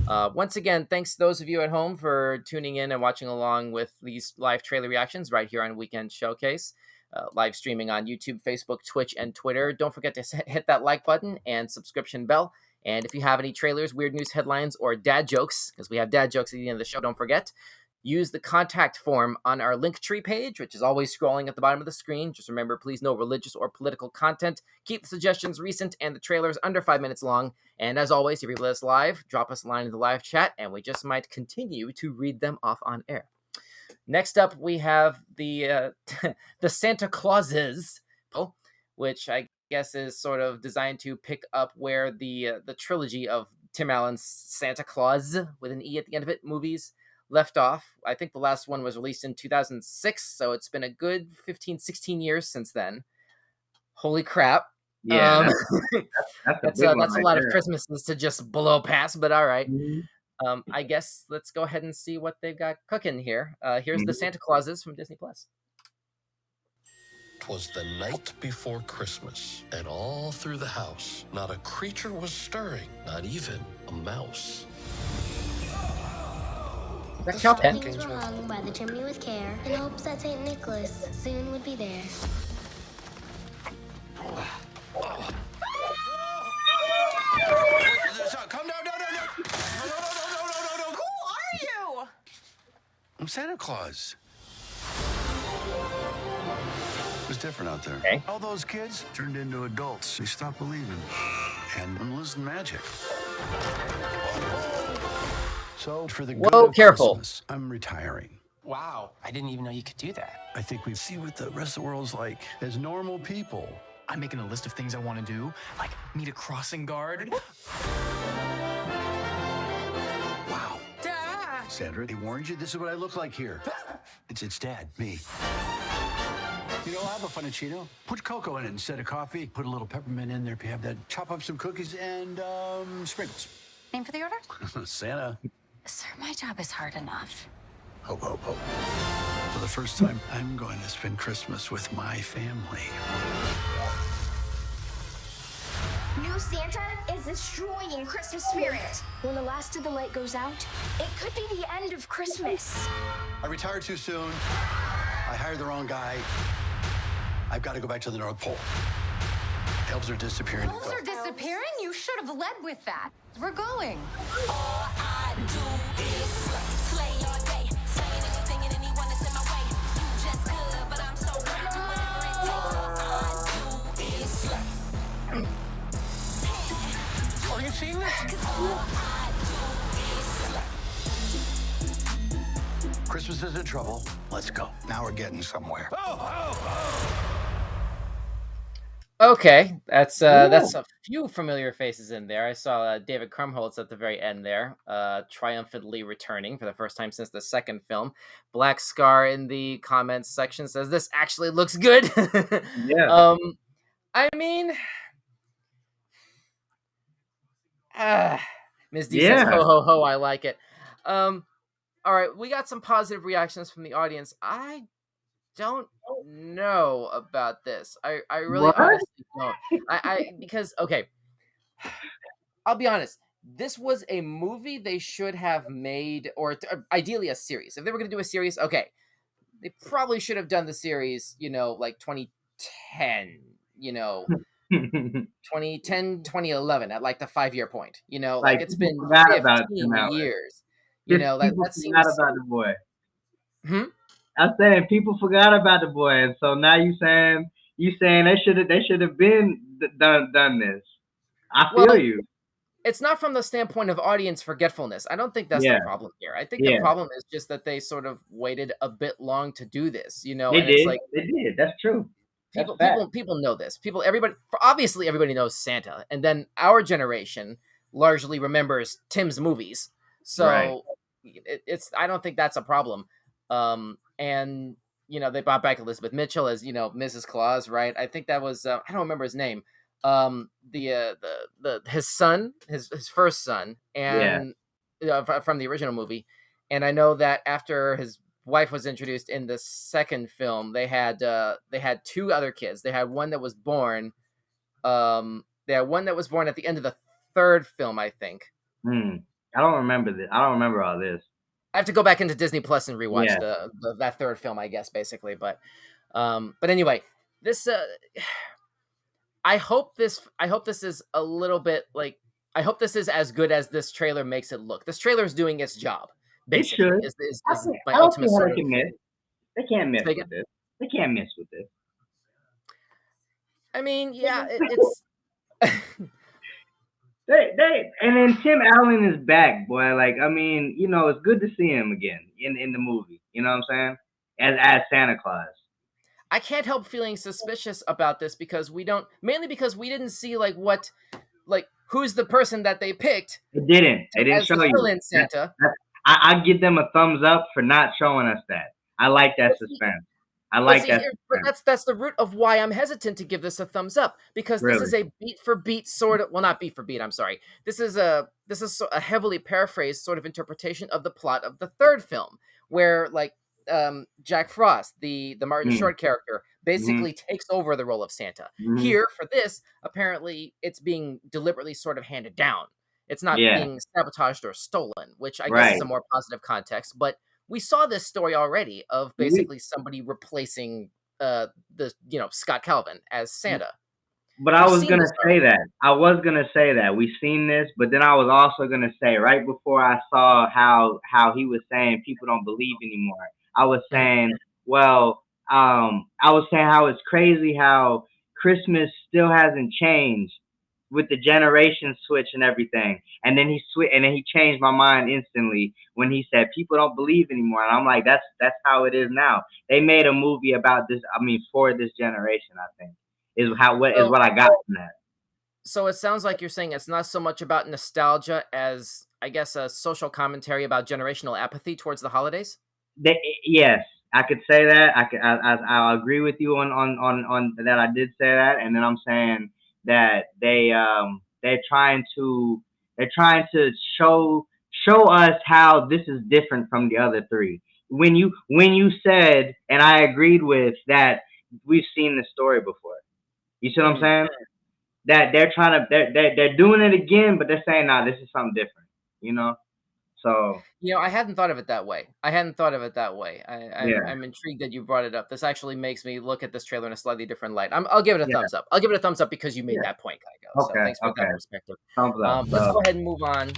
Once again, thanks to those of you at home for tuning in and watching along with these live trailer reactions right here on Weekend Showcase. Live streaming on YouTube, Facebook, Twitch, and Twitter. Don't forget to hit that like button and subscription bell. And if you have any trailers, weird news headlines, or dad jokes, because we have dad jokes at the end of the show, don't forget, use the contact form on our Linktree page, which is always scrolling at the bottom of the screen. Just remember, please, no religious or political content. Keep the suggestions recent and the trailers under 5 minutes long. And as always, if you're with us live, drop us a line in the live chat, and we just might continue to read them off on air. Next up, we have the the Santa Clauses, which I guess is sort of designed to pick up where the trilogy of Tim Allen's Santa Claus, with an E at the end of it, movies left off. I think the last one was released in 2006, so it's been a good 15, 16 years since then. Holy crap. Yeah, that's a lot of Christmases to just blow past, but all right. Mm-hmm. I guess let's go ahead and see what they've got cooking here. Here's the Santa Clauses from Disney+. 'Twas the night before Christmas, and all through the house, not a creature was stirring, not even a mouse. The stockings were hung by the chimney with care, in hopes that St. Nicholas soon would be there. Come down, no. Who are you? I'm Santa Claus. It was different out there. Okay. All those kids turned into adults. They stopped believing and listened to magic. So for the good of Christmas, I'm retiring. Wow, I didn't even know you could do that. I think we see what the rest of the world's like as normal people. I'm making a list of things I want to do, like meet a crossing guard. Wow. Dad. Sandra, he warned you this is what I look like here. It's Dad, me. You know, I'll have a Funicino. Put cocoa in it instead of coffee. Put a little peppermint in there if you have that. Chop up some cookies and sprinkles. Name for the order? Santa. Sir, my job is hard enough. Ho, ho, ho. For the first time, I'm going to spend Christmas with my family. New Santa is destroying Christmas spirit. When the last of the light goes out, it could be the end of Christmas. I retired too soon. I hired the wrong guy. I've got to go back to the North Pole. Elves are disappearing. Elves are disappearing? You should have led with that. We're going. All I do is slay all day, slaying anything and anyone that's in my way. You just good, but I'm so ready to whatever it takes. All I do is slay. Are you seeing this? Christmas is in trouble. Let's go. Now we're getting somewhere. Okay, that's a few familiar faces in there. I saw David Krumholtz at the very end there, triumphantly returning for the first time since the second film. Black Scar in the comments section says this actually looks good. Yeah. I mean, Ms. D says ho ho ho, I like it. All right, we got some positive reactions from the audience. I don't know about this. I really honestly don't. Because okay, I'll be honest. This was a movie they should have made, or ideally a series. If they were going to do a series, okay, they probably should have done the series. Like 2010. 2010, 2011 at like the 5-year point. Like it's been 15 years. That seems about the boy. I'm saying people forgot about the boy, and so now you saying they should have been done this. I feel you. It's not from the standpoint of audience forgetfulness. I don't think that's the problem here. I think the problem is just that they sort of waited a bit long to do this. They did. That's true. People know this. Obviously everybody knows Santa, and then our generation largely remembers Tim's movies. So I don't think that's a problem. And they brought back Elizabeth Mitchell as Mrs. Claus, right? I think that was I don't remember his name. His son, his first son, and from the original movie. And I know that after his wife was introduced in the second film, they had 2 other kids. They had one that was born. They had one that was born at the end of the third film, I think. I don't remember this. I don't remember all this. I have to go back into Disney Plus and rewatch Yeah. that third film, I guess, basically. But anyway, this I hope this is a little bit like I hope this is as good as this trailer makes it look. This trailer is doing its job, It basically. should. Is my I don't see ultimate how sort they of can miss. They can't miss say with again? this. They can't miss with this. I mean, yeah, it's They and then Tim Allen is back, boy. Like, I mean, you know, it's good to see him again in the movie. You know what I'm saying? As Santa Claus. I can't help feeling suspicious about this because mainly because we didn't see like who's the person that they picked It didn't. They didn't as show the you. fill-in Santa. I give them a thumbs up for not showing us that. I like that suspense. I But like see that here, but suspense. that's the root of why I'm hesitant to give this a thumbs up because this Really. is a beat for beat sort of, well, not beat for beat. I'm sorry. This is a heavily paraphrased sort of interpretation of the plot of the third film, where like Jack Frost, the Martin Mm. Short character, basically takes over the role of Santa. Mhm. Here for this, apparently, it's being deliberately sort of handed down. It's not Yeah. being sabotaged or stolen, which I guess Right. is a more positive context, but we saw this story already of basically somebody replacing the Scott Calvin as Santa. But I We've was seen gonna this say already. that. I was gonna say that. We've seen this, but then I was also gonna say right before I saw how he was saying people don't believe anymore. I was Mhm. saying, well, I was saying how it's crazy how Christmas still hasn't changed with the generation switch and everything. And then he changed my mind instantly when he said people don't believe anymore. And I'm like, that's how it is now. They made a movie about this. I mean, for this generation, I think is So, what I got from that. so it sounds like you're saying it's not so much about nostalgia as I guess a social commentary about generational apathy towards the holidays. They, yes, I could say that. I agree with you on that. I did say that, and then I'm saying that they're trying to show us how this is different from the other three. When you said, and I agreed with that, we've seen this story before. You see what I'm Mhm. saying? That they're trying to they're doing it again, but they're saying, nah, this is something different. You know? So I hadn't thought of it that way. I hadn't thought of it that way. yeah, I'm intrigued that you brought it up. This actually makes me look at this trailer in a slightly different light. I'll give it a yeah, thumbs up. I'll give it a thumbs up because you made yeah. that point, Geico. So Okay, thanks for that okay. perspective. Thumbs up. Let's go ahead and move on